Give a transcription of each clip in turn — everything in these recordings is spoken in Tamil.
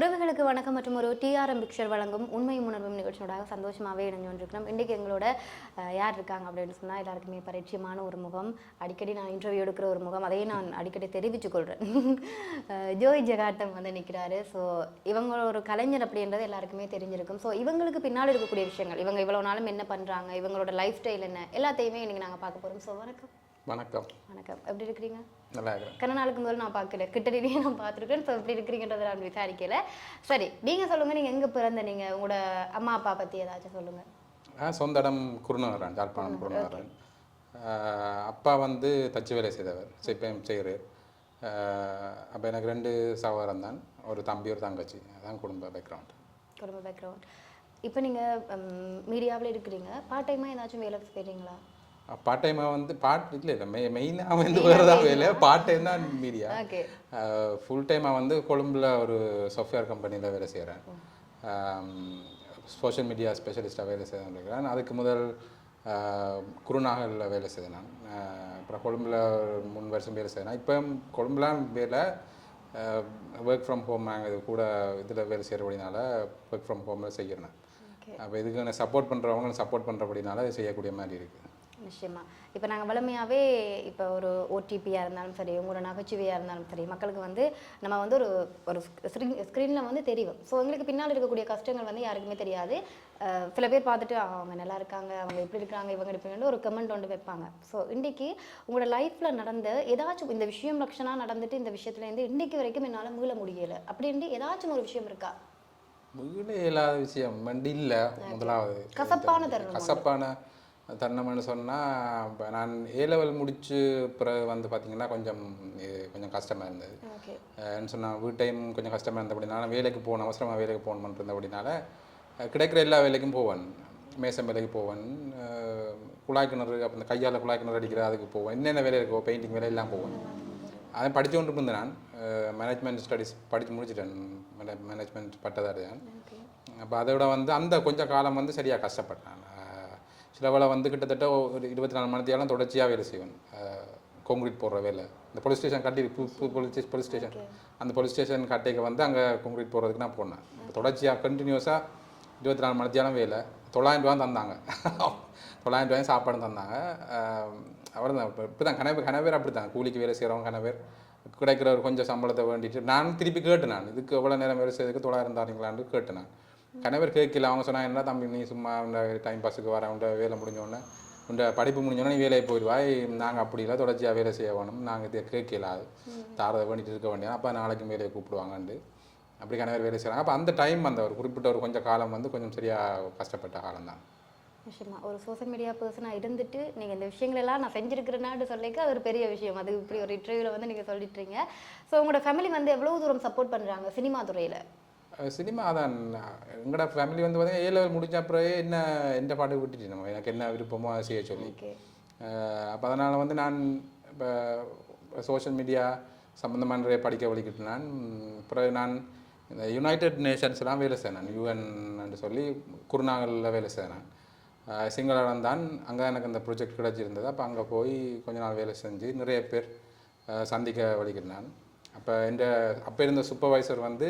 உறவுகளுக்கு வணக்கம் மற்றும் ஒரு டிஆர்எம் பிக்சர் வழங்கும் உண்மையும் உணர்வும் நிகழ்ச்சியோட சந்தோஷமாகவே இணைஞ்சு கொண்டிருக்கிறோம். இன்றைக்கு எங்களோட யார் இருக்காங்க அப்படின்னு சொன்னால் எல்லாருக்குமே பரிச்சயமான ஒரு முகம், அடிக்கடி நான் இன்டர்வியூ எடுக்கிற ஒரு முகம், அதையும் நான் அடிக்கடி தெரிவித்துக் கொள்கிறேன். ஜோய் ஜெகாட்டம் வந்து நிற்கிறாரு. ஸோ இவங்க ஒரு கலைஞர் அப்படின்றது எல்லாருக்குமே தெரிஞ்சிருக்கும். ஸோ இவங்களுக்கு பின்னால் இருக்கக்கூடிய விஷயங்கள், இவங்க இவ்வளோ நாளும் என்ன பண்ணுறாங்க, இவங்களோட லைஃப் ஸ்டைல் என்ன, எல்லாத்தையுமே இன்றைக்கி நாங்கள் பார்க்க போகிறோம். ஸோ வணக்கம். வணக்கம். வணக்கம். எப்படி இருக்கிறீங்க? நல்லா இருக்கிறேன். கன நாளுக்கு முதல்ல நான் பார்க்கல, கிட்டடியே நான் பார்த்துருக்கேன். ஸோ எப்படி இருக்கிறீங்கன்றதை நான் விசாரிக்கல. சரி, நீங்கள் சொல்லுங்கள், நீங்கள் எங்கே பிறந்த, நீங்கள் உங்களோட அம்மா அப்பா பற்றி ஏதாச்சும் சொல்லுங்கள். சொந்த இடம் குருநகரன், யாழ்ப்பாணம் குருநகரன். அப்பா வந்து தச்சு வேலை செய்தவர், இப்பயும் செய்கிறார். அப்போ எனக்கு 2 சகோதரன் தான், ஒரு தம்பி ஒரு தங்கச்சி. அதான் குடும்ப பேக்ரவுண்ட். குடும்ப பேக்ரவுண்ட். இப்போ நீங்கள் மீடியாவில் இருக்கிறீங்க, பார்ட் டைமாக ஏதாச்சும் வேலை செய்கிறீங்களா? பார்ட் டைமாக வந்து இல்லை மெயினாக வந்து வேறு தான் வேலை. பார்ட் டைம் தான் மீடியா. ஃபுல் டைமாக வந்து கொழும்பில் ஒரு சாஃப்ட்வேர் கம்பெனியில் வேலை செய்கிறேன். சோஷியல் மீடியா ஸ்பெஷலிஸ்ட்டாக வேலை செய்கிறேன். அதுக்கு முதல் குருநாகலில் வேலை செய்தேன் நான். அப்புறம் கொழும்பில் 3 வருஷம் வேலை செய்தேன். இப்போ கொழும்புலாம் வேலை ஒர்க் ஃப்ரம் ஹோம். நாங்கள் இது கூட இதில் வேலை செய்கிறபடினால ஒர்க் ஃப்ரம் ஹோமில் செய்கிறேன். அப்போ இதுக்கு நான் சப்போர்ட் பண்ணுறவங்க சப்போர்ட் பண்ணுறபடினால செய்யக்கூடிய மாதிரி இருக்குது. நிச்சயமா. இப்போ நாங்கள் வளமையாகவே இப்போ ஒரு ஓடிபியாக இருந்தாலும் சரி, உங்களோட நகைச்சுவையாக இருந்தாலும் சரி, மக்களுக்கு வந்து நம்ம வந்து ஒரு ஒரு ஸ்க்ரீனில் வந்து தெரியும். ஸோ எங்களுக்கு பின்னால் இருக்கக்கூடிய கஷ்டங்கள் வந்து யாருக்குமே தெரியாது. சில பேர் பார்த்துட்டு அவங்க நல்லா இருக்காங்க, அவங்க எப்படி இருக்கிறாங்க, இவங்க இப்படின்னு ஒரு கமெண்ட் ஒன்று வைப்பாங்க. ஸோ இன்றைக்கி உங்களோட லைஃப்பில் நடந்த ஏதாச்சும் இந்த விஷயம் லட்சணாக நடந்துட்டு இந்த விஷயத்துலேருந்து இன்றைக்கு வரைக்கும் என்னால் மீள முடியலை அப்படின்ட்டு ஏதாச்சும் ஒரு விஷயம் இருக்கா? மீள இல்லாத விஷயம் இல்லை. முதலாவது கசப்பான தருணம்னு சொன்னால், இப்போ நான் A-level முடித்து பிறகு வந்து பார்த்திங்கன்னா கொஞ்சம் கஷ்டமாக இருந்தது. என்ன சொன்னால் வீட்டையும் கொஞ்சம் கஷ்டமாக இருந்த அப்படினால வேலைக்கு போகணும், அவசரமாக வேலைக்கு போகணுன்னு இருந்த அப்படினால கிடைக்கிற எல்லா வேலைக்கும் போவேன். மேசம் வேலைக்கு போவேன், குழாய் கிணறு, அப்போ இந்த கையால் குழாய் கிணறு அடிக்கிற அதுக்கு போவேன், என்னென்ன வேலை இருக்கோ பெயிண்டிங் வேலையெல்லாம் போவேன். அதை படித்து கொண்டு இருந்தேன். நான் மேனேஜ்மெண்ட் ஸ்டடீஸ் படித்து முடிச்சிட்டேன், மேனேஜ்மெண்ட் பட்டதாரி தான். அப்போ அதை விட வந்து அந்த கொஞ்சம் காலம் வந்து சரியாக கஷ்டப்பட்டேன். சில வேலை வந்து கிட்டத்தட்ட ஒரு 24 மணி நேரம் தொடர்ச்சியாக வேலை செய்வேன். கான்கிரீட் போடுற வேலை, இந்த போலீஸ் ஸ்டேஷன் கட்டி போலீஸ் ஸ்டேஷன், அந்த போலீஸ் ஸ்டேஷன் கட்டைக்கு வந்து அங்கே கான்கிரீட் போடுறதுக்கு நான் போனேன். தொடர்ச்சியாக கண்டினியூஸாக 24 மணி நேரம் வேலை. 900 ரூபா தந்தாங்க. 900 ரூபாயும் சாப்பாடு தந்தாங்க. அவர் தான் இப்படி தான் கனவேர் அப்படி தான் கூலிக்கு வேலை செய்கிறவங்க கனவேர் கிடைக்கிற ஒரு கொஞ்சம் சம்பளத்தை வேண்டிட்டு நான் திருப்பி கேட்டேன். நான் இதுக்கு எவ்வளோ நேரம் வேலை செய்யறதுக்கு 900 தாரீங்களான்னு கேட்டேன். நான் கனவேர் கேட்கல. அவங்க சொன்னாங்க, என்ன தம்பி நீ சும்மா இந்த டைம் பாஸுக்கு வர உண்ட வேலை முடிஞ்சோடனே உண்ட படிப்பு முடிஞ்சோடனே நீ வேலையை போயிடுவாய். நாங்கள் அப்படி இல்லை, தொடர்ச்சியாக வேலை செய்ய வேணும், நாங்கள் இதை கேட்கல, அது தாரதை வேண்டிட்டு இருக்க வேண்டியது. அப்போ நாளைக்கும் வேலையை கூப்பிடுவாங்கண்டு அப்படி கனவேர் வேலை செய்கிறாங்க. அப்போ அந்த டைம் அந்த ஒரு குறிப்பிட்ட ஒரு கொஞ்சம் காலம் வந்து கொஞ்சம் சரியாக கஷ்டப்பட்ட காலம் தான். விஷயமா ஒரு சோஷியல் மீடியா பர்சனாக இருந்துட்டு நீங்கள் இந்த விஷயங்களெல்லாம் நான் செஞ்சுருக்கிறேன்னாட்டு சொல்லிக்க அது ஒரு பெரிய விஷயம். அது இப்படி ஒரு இன்டர்வியூவில் வந்து நீங்கள் சொல்லிட்டுறீங்க. ஸோ உங்களோட ஃபேமிலி வந்து எவ்வளோ தூரம் சப்போர்ட் பண்ணுறாங்க சினிமா துறையில்? சினிமா தான். எங்களோட ஃபேமிலி வந்து பார்த்தீங்கன்னா A-level முடிஞ்ச அப்புறம் என்ன எந்த பாட்டு விட்டுட்டு நம்ம எனக்கு என்ன விருப்பமோ அதை செய்ய சொல்லி. அப்போ அதனால் வந்து நான் இப்போ சோஷியல் மீடியா சம்மந்தமான நிறைய படிக்க வலிக்கிட்டு நான் பிறகு நான் இந்த யுனைடெட் நேஷன்ஸ்லாம் வேலை செய்தேன். UN சொல்லி குருநாகலில் வேலை செய்தேன். சிங்களம் தான். அங்கே எனக்கு அந்த ப்ரொஜெக்ட் கிடச்சிருந்தது. அப்போ அங்கே போய் கொஞ்ச நாள் வேலை செஞ்சு நிறைய பேர் சந்திக்க வலிக்கிட்டு நான். அப்போ இருந்த சூப்பர்வைசர் வந்து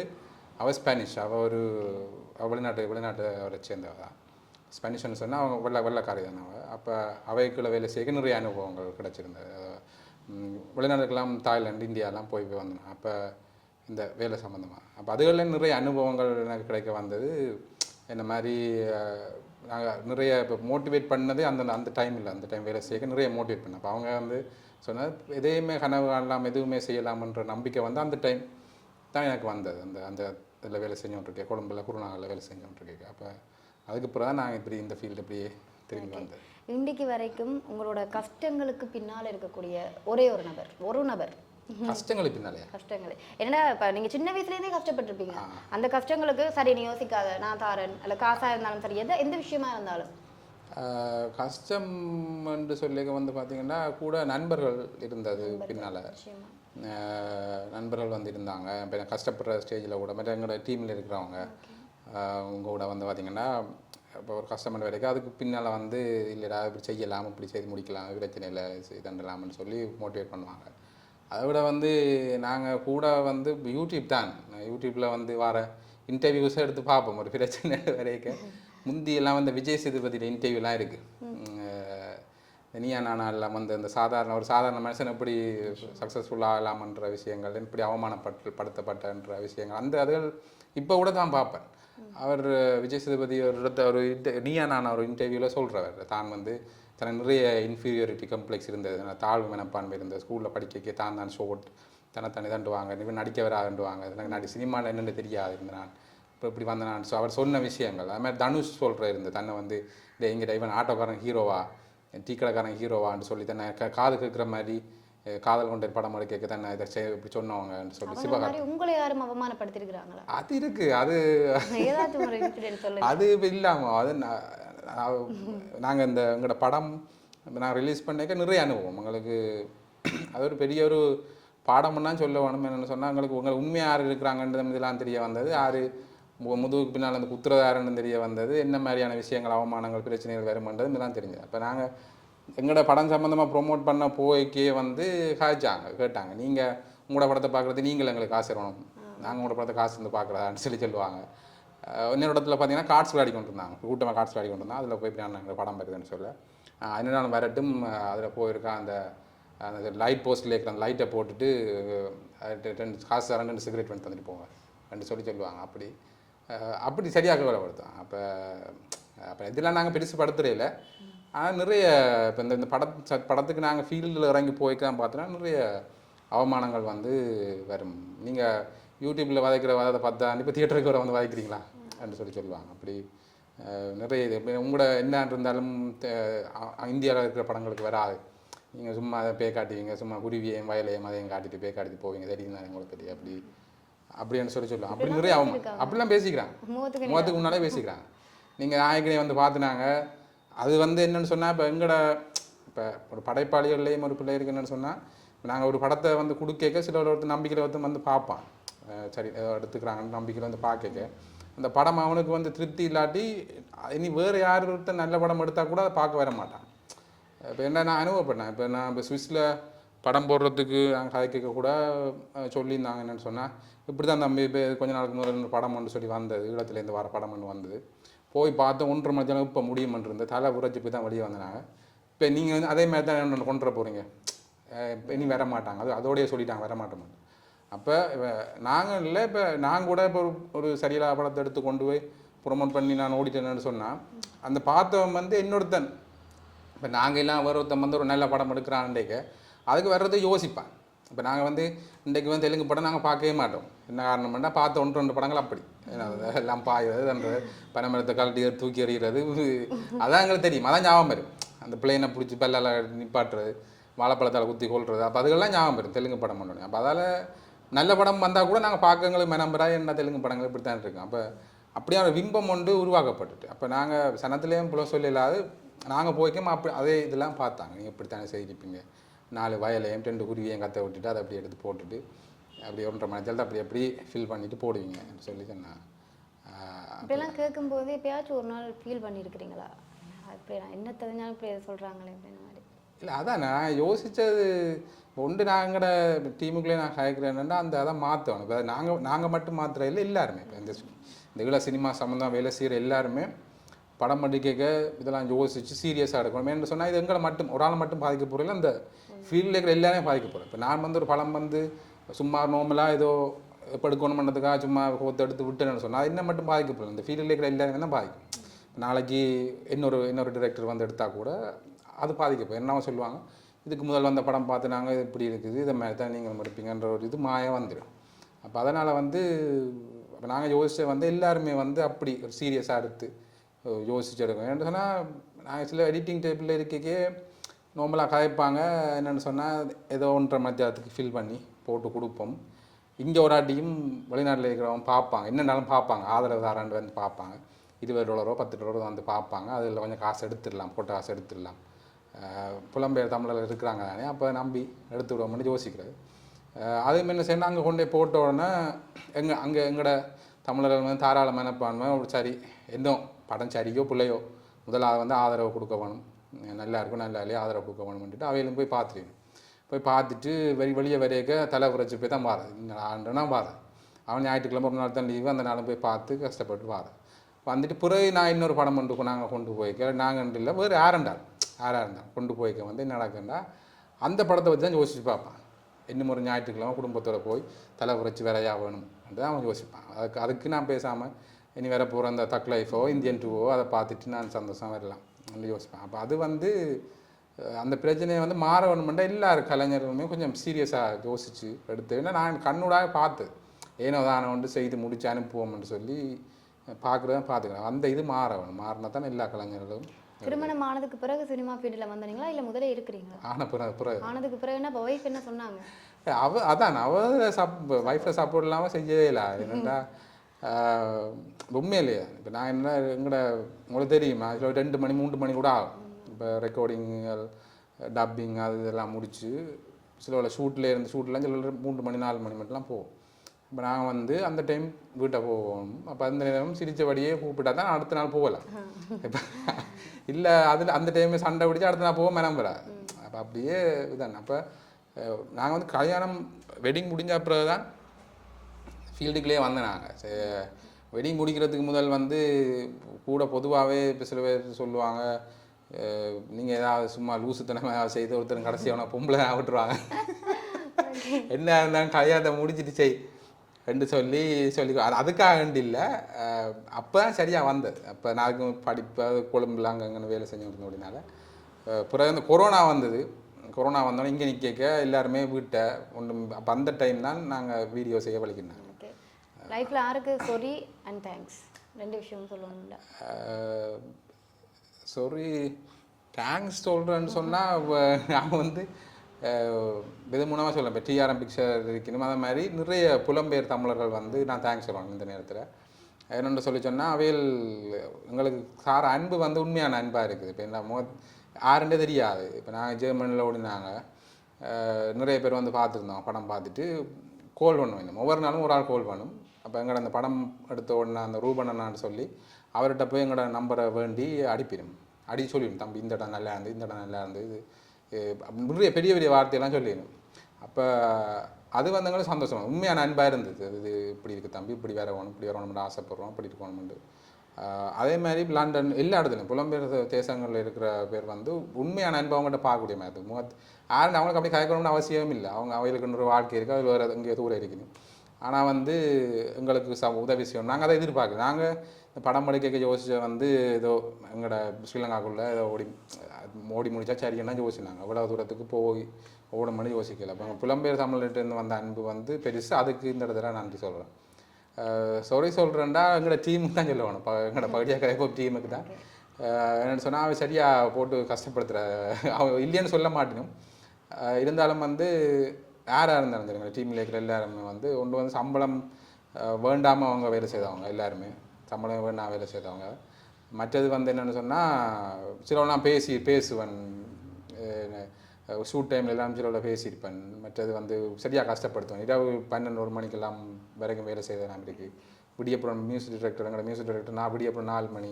அவள் ஸ்பானிஷ், வெளிநாட்டு அவரை சேர்ந்தவ தான். ஸ்பானிஷ்னு சொன்னால் அவங்க வெள்ளைக்காரி தானே அவள். அப்போ அவைக்குள்ள வேலை செய்ய நிறைய அனுபவங்கள் கிடச்சிருந்தது. வெளிநாட்டுக்கெல்லாம் தாய்லாந்து, இந்தியாலாம் போய் வந்தேன் அப்போ இந்த வேலை சம்மந்தமாக. அப்போ அதுகளில் நிறைய அனுபவங்கள் எனக்கு கிடைக்க வந்தது. இந்த மாதிரி நாங்கள் நிறைய இப்போ மோட்டிவேட் பண்ணதே அந்த டைம் வேலை செய்ய நிறைய மோட்டிவேட் பண்ணேன். அப்போ அவங்க வந்து சொன்னால் எதையுமே கனவு காணலாம், எதுவுமே செய்யலாம்ன்ற நம்பிக்கை வந்து அந்த டைம் தான் எனக்கு வந்தது. அந்த இதில் வேலை செஞ்சோன்ட்ருக்கேன், கொழும்பில் குருநாகலில் வேலை செஞ்சோன்ட்ருக்கேன். அப்போ அதுக்கப்புறம் தான் நாங்கள் இப்படி இந்த ஃபீல்டு இப்படியே திரும்பி வந்தேன். இன்றைக்கு வரைக்கும் உங்களோட கஷ்டங்களுக்கு பின்னால் இருக்கக்கூடிய ஒரே ஒரு நபர் கஷ்டங்களுக்கு பின்னாலே கஷ்டங்கள் என்னடா? இப்போ நீங்கள் சின்ன வயசுலேருந்தே கஷ்டப்பட்டுருப்பீங்க. அந்த கஷ்டங்களுக்கு சரி நீ யோசிக்காத, நான் தாரன், இல்லை காசாக இருந்தாலும் சரி, எந்த விஷயமா இருந்தாலும் கஷ்டம் என்று சொல்லி வந்து பார்த்திங்கன்னா கூட நண்பர்கள் இருந்தது. பின்னால் நண்பர்கள் வந்து இருந்தாங்க. இப்போ கஷ்டப்படுற ஸ்டேஜில் கூட மற்ற எங்களோட டீமில் இருக்கிறவங்க அவங்க கூட வந்து பார்த்திங்கன்னா இப்போ ஒரு கஷ்டமான வேலைக்கு அதுக்கு பின்னால் வந்து இல்லைடா இப்படி செய்யலாம், இப்படி செய்து முடிக்கலாம், பிரச்சனை இல்லை தண்டலாம்னு சொல்லி மோட்டிவேட் பண்ணுவாங்க. அதை விட வந்து நாங்கள் கூட வந்து யூடியூப் தான். யூடியூப்பில் வந்து வர இன்டர்வியூஸை எடுத்து பார்ப்போம் ஒரு பிரச்சனை வரைக்கும். முந்தியெல்லாம் வந்து விஜய் சேதுபதியில் இன்டர்வியூலாம் இருக்குது. நீயா நானா எல்லாம் வந்து அந்த சாதாரண மனுஷன் எப்படி சக்ஸஸ்ஃபுல்லாக ஆகலாமன்ற விஷயங்கள், எப்படி அவமானப்படுத்தப்பட்டன்ற விஷயங்கள், அதுகள் இப்போ கூட தான் பார்ப்பேன். அவர் விஜய் சேதுபதி ஒரு நீயா நானா ஒரு இன்டர்வியூவில் சொல்கிறவர் தான் வந்து தனக்கு நிறைய இன்ஃபீரியாரிட்டி கம்ப்ளெக்ஸ் இருந்தது, தாழ்வு மனப்பான்மை இருந்தது, ஸ்கூலில் படிக்க தான் ஷோட் தன்னை தண்டுவாங்க, இவன் நடிக்க வராதுண்டுவாங்க, எனக்கு சினிமாவில் என்னென்னு தெரியாது இருந்தேன் நான், இப்போ இப்படி வந்த நான். ஸோ அவர் சொன்ன விஷயங்கள் அது மாதிரி தனுஷ் சொல்கிற இருந்து தன்னை வந்து இந்த எங்கிட்ட இவன் ஆட்டோக்காரன் ஹீரோவா டீ கடைக்காரன் ஹீரோவான்னு சொல்லி தன்னை காது கேட்குற மாதிரி காதல் கொண்ட படம் எடுக்க தன்னை இதை இப்படி சொன்னவங்கன்னு சொல்லி சிவகார்த்திகேயன். உங்களை யாரும் அவமானப்படுத்திருக்கிறாங்களா? அது இருக்கு, அது அது இப்போ இல்லாமல் அது நாங்கள் இந்த எங்களோட படம் நான் ரிலீஸ் பண்ணிக்க நிறைய அனுபவம் எங்களுக்கு. அது ஒரு பெரிய ஒரு பாடம்னா சொல்ல வேணும். என்னென்னு சொன்னால் எங்களுக்கு உங்களுக்கு உண்மையாக யார் இருக்கிறாங்கன்றது இதெல்லாம் தெரிய வந்தது, யார் முதுகுக்கு பின்னால் அந்த குத்துறதாருன்னு தெரிய வந்தது, என்ன மாதிரியான விஷயங்கள் அவமானங்கள் பிரச்சனைகள் வருமன்றது இதெல்லாம் தெரிஞ்சது. அப்போ நாங்கள் எங்களோட படம் சம்மந்தமாக ப்ரொமோட் பண்ண போய்க்கே வந்து கேட்டாங்க, நீங்கள் உங்களோட படத்தை பார்க்குறது நீங்கள் எங்களுக்கு காசு தரணும், நாங்கள் உங்களோட படத்தை காசு வந்து பார்க்குறதான்னு சொல்லுவாங்க. இன்னொரு இடத்துல பார்த்தீங்கன்னா கார்ட்ஸ் விளையாடி கொண்டு இருந்தாங்க, கூட்டமாக கார்ட்ஸ் விளையாடி கொண்டு இருந்தாங்க. அதில் போய் நான் எங்கள் படம் வருதுன்னு சொல்ல இன்னும் நான் வரட்டும் அதில் போயிருக்கேன். அந்த லைட் போஸ்ட்டில் இருக்கிற அந்த லைட்டை போட்டுட்டு 2 காசு தரேன் 2 சிகரெட் வந்து தந்துட்டு போவாங்க 2 சொல்லுவாங்க. அப்படி சரியாக வேலைப்படுத்துவாங்க. அப்போ இதெல்லாம் நாங்கள் பெருசு படுத்துறையில். ஆனால் நிறைய இப்போ இந்த படத்துக்கு நாங்கள் ஃபீல்டில் இறங்கி போய்க்கலாம் பார்த்தோன்னா நிறைய அவமானங்கள் வந்து வரும். நீங்கள் யூடியூப்பில் வதைக்கிற வதத்தை பார்த்தா இப்போ தியேட்டருக்கு வர வந்து வதைக்கிறீங்களா அப்படின்னு சொல்லுவாங்க. அப்படி நிறைய இது உங்களோட என்ன இருந்தாலும் இந்தியாவில் இருக்கிற படங்களுக்கு வராது. நீங்கள் சும்மா அதை பே காட்டுவீங்க, சும்மா குருவியையும் வயலையும் அதையும் காட்டிட்டு பே காட்டிட்டு போவீங்க, தெரியும் தான் உங்களுக்கு தெரியும் அப்படின்னு சொல்லுவாங்க. அப்படி நிறைய அப்படிலாம் பேசிக்கிறாங்க, முகத்துக்கு முன்னாலே பேசிக்கிறாங்க. நீங்கள் நாயகனை வந்து பார்த்துனாங்க. அது வந்து என்னென்னு சொன்னால் இப்போ ஒரு படைப்பாளிகள்லேயும் ஒரு பிள்ளை இருக்குன்னு சொன்னால் நாங்கள் ஒரு படத்தை வந்து கொடுக்க சில ஒருத்தர் நம்பிக்கையில் ஒருத்தர் வந்து பார்ப்பான், சரி எடுத்துக்கிறாங்கன்னு நம்பிக்கையில் வந்து பார்க்க அந்த படம் அவனுக்கு வந்து திருப்தி இல்லாட்டி இனி வேறு யார் ஒருத்தர் நல்ல படம் எடுத்தால் கூட அதை பார்க்க வர மாட்டான். இப்போ என்ன நான் அனுபவப்பட்டேன். இப்போ சுவிஸில் படம் போடுறதுக்கு நாங்கள் கதைக்க கூட சொல்லியிருந்தாங்க. என்னென்னு சொன்னால் இப்படி தான் தம்பி இப்போ கொஞ்ச நாளுக்கு முதல்ல படம் ஒன்று சொல்லி வந்தது, ஈழத்துலேருந்து வர படம் ஒன்று வந்தது, போய் பார்த்து 1.5 மணி நேரம் இப்போ முடியுமென்றிருந்த தலை உரைச்சி போய் தான் வெளியே வந்தாங்க. இப்போ நீங்கள் வந்து அதே மாதிரி தான் என்ன கொண்டு வர போகிறீங்க, இனி வர மாட்டாங்க, அதோடய சொல்லிட்டாங்க வர மாட்டோம். அப்போ நாங்கள் இல்லை, இப்போ நான் கூட இப்போ ஒரு சரியில்லாத படத்தை எடுத்து கொண்டு போய் ப்ரொமோட் பண்ணி நான் ஓடிட்டேன்னு சொன்னால் அந்த பார்த்தவன் வந்து இன்னொருத்தன், இப்போ நாங்கள் எல்லாம் ஒருத்தன் வந்து ஒரு நல்ல படம் எடுக்கிறான்டேக்க அதுக்கு வர்றதை யோசிப்பேன். இப்போ நாங்கள் வந்து இன்றைக்கு வந்து தெலுங்கு படம் நாங்கள் பார்க்கவே மாட்டோம். என்ன காரணம்னா பார்த்த 1-2 படங்கள் அப்படி எல்லாம் பாயுறது, அந்த பனைமரத்தை கழட்டி தூக்கி எறிகிறது, அதான் எங்களுக்கு தெரியும், அதான் ஞாபகம் வரும். அந்த பிள்ளைனை பிடிச்சி பல்லால் நிப்பாட்டுறது, வாழைப்பழத்தால் குத்தி கொள்வது, அப்போ அதுக்கெல்லாம் ஞாபகம் வரும் தெலுங்கு படம் பண்ணணும். அப்போ அதால் நல்ல படம் வந்தால் கூட நாங்கள் பார்க்கங்களுக்கு மெனம்பராக என்ன தெலுங்கு படங்கள் இப்படி தான் இருக்கோம். அப்போ அப்படியான விம்பம் ஒன்று உருவாக்கப்பட்டுட்டு அப்போ நாங்கள் சனத்துலேயும் புல சொல்லிடாது நாங்கள் போய்க்கோம். அப்படி அதே இதெல்லாம் பார்த்தாங்க, நீங்கள் இப்படித்தானே செய்திருப்பீங்க, 4 வயலையும் 2 குருவியையும் கற்ற விட்டுட்டு அதை அப்படி எடுத்து போட்டுட்டு அப்படி 1.5 மணி நேரத்தில் அப்படி ஃபில் பண்ணிவிட்டு போடுவீங்க சொல்லி சொன்னேன். இப்படிலாம் கேட்கும்போது எப்பயாச்சும் ஒரு நாள் ஃபீல் பண்ணியிருக்கிறீங்களா, இப்படி நான் என்ன தெரிஞ்சாலும் இப்படி சொல்கிறாங்களே அப்படின்ற மாதிரி? இல்லை, அதான் நான் யோசித்தது ஒன்று, நாங்களோட டீமுக்குள்ளே நான் கேட்குறேன்னா அதை மாற்றணும். இப்போ நாங்கள் மட்டும் மாத்திர இல்லை, எல்லாருமே இப்போ இந்த ஈழ சினிமா சம்மந்தம் வேலை செய்கிற எல்லாருமே படம் படிக்க இதெல்லாம் யோசித்து சீரியஸாக எடுக்கணும். ஏன்னு சொன்னால் இது எங்களை மட்டும் ஒரு ஆள் மட்டும் பாதிக்க போகிறதில்ல, அந்த ஃபீல்டில் இருக்கிற எல்லாமே பாதிக்க போகிறோம். இப்போ நான் வந்து ஒரு படம் வந்து சும்மா நார்மலாக ஏதோ இப்போ எடுக்கணும் பண்ணுறதுக்காக சும்மா கோத்து எடுத்து விட்டுன்னு சொன்னால் அது என்ன மட்டும் பாதிக்க போகிறோம், இந்த ஃபீல்டில் இருக்கிற எல்லாருமே தான் பாதிக்கும். நாளைக்கு இன்னொரு டிரெக்டர் வந்து எடுத்தால் கூட அது பாதிக்கப்போம். என்ன சொல்லுவாங்க, இதுக்கு முதல் வந்த படம் பார்த்து நாங்கள் இப்படி இருக்குது, இதை மாதிரி தான் நீங்கள் முடிப்பீங்கன்ற ஒரு இது மாயம் வந்துடும். அப்போ அதனால் வந்து இப்போ நாங்கள் யோசித்த வந்து எல்லாருமே வந்து அப்படி ஒரு சீரியஸாக எடுத்து யோசிச்சு எடுக்கணும். ஏன்னு சொன்னால் நாங்கள் சில எடிட்டிங் டேபிளில் இருக்கே நார்மலாக கதைப்பாங்க. என்னென்னு சொன்னால் ஏதோ 1.5 மணி நேரத்துக்கு ஃபில் பண்ணி போட்டு கொடுப்போம். இங்கே ஒரு ஆட்டியும் வெளிநாட்டில் இருக்கிறவங்க பார்ப்பாங்க, என்னென்னாலும் பார்ப்பாங்க, ஆதரவு தாராண்டு வந்து பார்ப்பாங்க, $20 $10 வந்து பார்ப்பாங்க. அதில் கொஞ்சம் காசு எடுத்துடலாம், போட்ட காசு எடுத்துடலாம், புலம்பெயர் தமிழர்கள் இருக்கிறாங்க தானே, அப்போ நம்பி எடுத்து விடுவோம்னு யோசிக்கிறது. அதே மாதிரி செய்யணும், அங்கே கொண்டே போட்ட உடனே எங்களோட தமிழர்கள் வந்து தாராள மனப்பான்மை சரி, இன்னும் படம் சரியோ பிள்ளையோ முதலாவது வந்து ஆதரவு கொடுக்க வேணும், நல்லா இருக்கும் நல்லா இல்லையா ஆதரவு கொடுக்க வேணும்னுட்டு அவையிலும் போய் பார்த்துருவேன். போய் பார்த்துட்டு வெளியே வரையக்க தலை உரைச்சி போய் தான் பாரு, ஆண்டுனா பாரு. அவன் ஞாயிற்றுக்கிழமை ஒரு நாள் தான் லீவு, அந்த நாளும் போய் பார்த்து கஷ்டப்பட்டு வாரேன். வந்துட்டு பிறகு நான் இன்னொரு படம் நாங்கள் கொண்டு போய்க்க, நாங்கள் இல்லை வேறு யாராக கொண்டு போய்க்க வந்து என்ன நடக்குன்னா அந்த படத்தை வச்சு தான் யோசிச்சு பார்ப்பான். இன்னும் ஒரு ஞாயிற்றுக்கிழமை குடும்பத்தோடு போய் தலை உரைச்சி வேறையாக வேணும் தான் அவன் யோசிப்பான். அதுக்கு நான் பேசாமல் இனி வேற போகிற அந்த தக் லைஃபோ இந்தியன் டூவோ அதை பார்த்துட்டு நான் சந்தோஷம் வரலாம் அப்படின்னு யோசிப்பேன். அப்போ அது வந்து அந்த பிரச்சனையை வந்து மாற வேணுமெண்டா எல்லாரும் கலைஞர்களுமே கொஞ்சம் சீரியஸாக யோசித்து எடுத்து, ஏன்னா நான் கண்ணூடாக பார்த்து ஏனோ தானே வந்து செய்து முடிச்சு அனுப்புவோம்னு சொல்லி பார்த்துக்கிறேன். அந்த இது மாற வேணும், மாறினா தான் எல்லா கலைஞர்களும். திருமணம் ஆனதுக்கு பிறகு சினிமா ஃபீல்டில் வந்தீங்களா இல்லை முதலே இருக்கிறீங்களா? ஆனதுக்கு பிறகு என்ன இப்போ ஒய்ஃப் என்ன சொன்னாங்க? வைஃபை சப்போர்ட் இல்லாமல் செய்யவே இல்லை. என்னென்னா உண்மையிலேயே இப்போ நான் என்ன உங்களுக்கு தெரியுமா, அதில் 2 மணி 3 மணி கூட ஆகும். இப்போ ரெக்கார்டிங்கள் டப்பிங் அது இதெல்லாம் முடித்து சில ஷூட்லாம் சில 3 மணி 4 மணி மட்டும்லாம் போகும். இப்போ நாங்கள் வந்து அந்த டைம் வீட்டை போவோம். அப்போ அந்த நேரம் சிரித்தபடியே கூப்பிட்டா தான் அடுத்த நாள் போகலாம். இப்போ இல்லை அதில் அந்த டைமே சண்டை பிடிச்சி அடுத்த நாள் போக மெனம்புறா. அப்போ அப்படியே இதுதான். அப்போ நாங்கள் வந்து கல்யாணம் வெட்டிங் முடிஞ்ச அப்புறம் தான் ஃபீல்டுக்குள்ளே வந்தேன். நாங்கள் வெட்டிங் முடிக்கிறதுக்கு முதல் வந்து கூட பொதுவாகவே இப்போ சில பேர் சொல்லுவாங்க, நீங்கள் ஏதாவது சும்மா லூசுத்தனமாக ஏதாவது செய்து ஒருத்தர் கடைசியான பொம்பளை விட்டுருவாங்க, என்ன இருந்தாலும் கல்யாணத்தை முடிச்சுட்டு செய் ரெண்டு சொல்லி அதுக்காக இல்லை. அப்போ தான் சரியாக வந்தது. அப்போ நான் படிப்பை கொழும்புல அங்கே வேலை செஞ்சு அப்படின்னால பிறகு இந்த கொரோனா வந்தது. கொரோனா வந்தோடனே இங்கே நிற்க எல்லாருமே வீட்டை ஒன்று. அப்போ அந்த டைம் தான் நாங்கள் வீடியோ செய்ய வலிக்கினாங்க. லைஃப்பில் யாருக்கு சாரி அண்ட் தேங்க்ஸ் 2 விஷயம் சொல்லணும்ல? சாரி தேங்க்ஸ் சொல்கிறேன்னு சொன்னால் நான் வந்து இது மூலமாக சொல்லுவேன். இப்போ டிஆர்எம் பிக்சர் இருக்கணும். அதே மாதிரி நிறைய புலம்பெயர் தமிழர்கள் வந்து நான் தேங்க்ஸ் சொல்லணும் இந்த நேரத்தில். என்னென்னு சொல்லி சொன்னால் அவையில் எங்களுக்கு சார அன்பு வந்து உண்மையான அன்பாக இருக்குது. இப்போ என்ன யாருன்றே தெரியாது. இப்போ நாங்கள் ஜெர்மனியில் ஓடினாங்க, நிறைய பேர் வந்து பார்த்துருந்தோம். படம் பார்த்துட்டு கோல் பண்ணுவோம். ஒவ்வொரு நாளும் ஒரு ஆள் கோல் பண்ணும். அப்போ எங்களோட அந்த படம் எடுத்த உடனே அந்த ரூபண்ணான்னு சொல்லி அவர்கிட்ட போய் எங்களோட நம்பரை வேண்டி அடி சொல்லிடணும், தம்பி இந்த இடம் நல்லா இருந்து, இந்த இடம் நல்லா இருந்து, இது நிறைய பெரிய பெரிய வார்த்தையெல்லாம் சொல்லிடணும். அப்போ அது வந்து எங்களுக்கு சந்தோஷம், உண்மையான அன்பாக இருந்தது. இது இப்படி இருக்குது தம்பி, இப்படி வேற வேணும், இப்படி வரணும்னு ஆசைப்படுறோம், இப்படி இருக்கணும்னு. அதே மாதிரி லண்டன் எல்லா இடத்துலையும் புலம்பெயர் தேசங்களில் இருக்கிற பேர் வந்து உண்மையான அன்பு அவங்ககிட்ட பார்க்கக்கூடிய மாதிரி யாரும் அவங்களுக்கு அப்படி கயக்கணும்னு அவசியம் இல்லை. அவங்களுக்கு இன்னொரு வாழ்க்கை இருக்குது, அது வேறு எங்கேயோ தூரம் இருக்கணும். ஆனால் வந்து எங்களுக்கு உதவி செய்யணும். நாங்கள் அதை எதிர்பார்க்குறோம். நாங்கள் இந்த படம் படிக்க யோசிச்ச வந்து ஏதோ எங்களோட ஸ்ரீலங்காக்குள்ளே ஏதோ ஓடி முடிச்சா சரின்னா யோசினாங்க. அவ்வளோ தூரத்துக்கு போய் ஓடணும்னு யோசிக்கல. அப்போ புலம்பெயர் தமிழ்கிட்டேருந்து வந்த அன்பு வந்து பெருசு. அதுக்கு இந்த இடத்துல நன்றி சொல்கிறேன். சாரி சொல்கிறேன்டா எங்களோட டீமுக்கு தான் சொல்லுவானு, எங்களோட பகுதியாக கிடைப்போ டீமுக்கு தான். என்னென்னு சொன்னால் அவன் சரியாக போட்டு கஷ்டப்படுத்துகிற அவன் இல்லைன்னு சொல்ல மாட்டேனும். இருந்தாலும் வந்து யாராக இருந்தாலும் சரி எங்கள் டீமில் இருக்கிற எல்லாருமே வந்து ஒன்று வந்து சம்பளம் வேண்டாமல் அவங்க வேலை செய்தவங்க, எல்லாருமே சம்பளம் வேண்டாம் வேலை செய்தவங்க. மற்றது வந்து என்னென்னு சொன்னால் சிலவெல்லாம் பேசுவேன் ஷூட் டைமில் எல்லாம் சிலவில் பேசியிருப்பேன். மற்றது வந்து சரியாக கஷ்டப்படுத்துவேன். இரவு 12-1 மணிக்கெல்லாம் வரைக்கும் வேலை செய்தேன். இருக்குது விடியப்புறம் மியூசிக் டைரக்டர் நான் விடியப்புறம் 4 மணி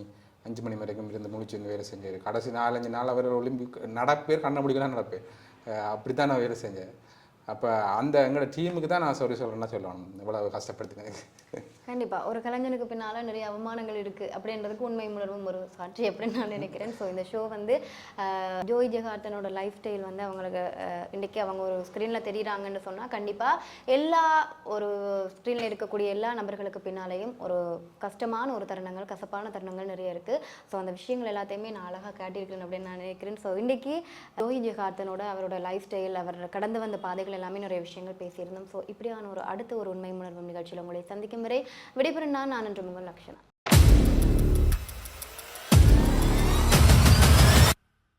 5 மணி வரைக்கும் இருந்து முடிச்சுருந்து வேலை செஞ்சேன். கடைசி 4-5 நாள் அவர் ஒலிம்பிக் நடப்பேர் கண்ண நடப்பேன். அப்படி தான் நான் வேலை செஞ்சேன். அப்போ அந்த எங்களோட டீமுக்கு தான் நான் சாரி சொல்கிறேன்னா சொல்லணும், இவ்வளோ கஷ்டப்படுத்தினேன். கண்டிப்பாக ஒரு கலைஞனுக்கு பின்னால் நிறைய அவமானங்கள் இருக்குது அப்படின்றதுக்கு உண்மை உணர்வும் ஒரு சாட்சி அப்படின்னு நான் நினைக்கிறேன். ஸோ இந்த ஷோ வந்து ஜோய் ஜெகார்த்தனோட லைஃப் ஸ்டைல் வந்து அவங்களுக்கு இன்றைக்கி அவங்க ஒரு ஸ்க்ரீனில் தெரியுறாங்கன்னு சொன்னால் கண்டிப்பாக எல்லா ஒரு ஸ்க்ரீனில் இருக்கக்கூடிய எல்லா நபர்களுக்கு பின்னாலேயும் ஒரு கஷ்டமான ஒரு தருணங்கள், கசப்பான தருணங்கள் நிறைய இருக்குது. ஸோ அந்த விஷயங்கள் எல்லாத்தையுமே நான் அழகாக காட்டியிருக்கிறேன் அப்படின்னு நான் நினைக்கிறேன். ஸோ இன்றைக்கி ஜோய் ஜெகார்த்தனோட அவரோட லைஃப் ஸ்டைல், அவர் கடந்து வந்த பாதைகள் எல்லாமே நிறைய விஷயங்கள் பேசியிருந்தோம். ஸோ இப்படியான ஒரு அடுத்த ஒரு உண்மை உணர்வு நிகழ்ச்சியில் உங்களை சந்திக்கும் வரை விடைபெறும் நான் என்று உங்கள் லக்ஷனா.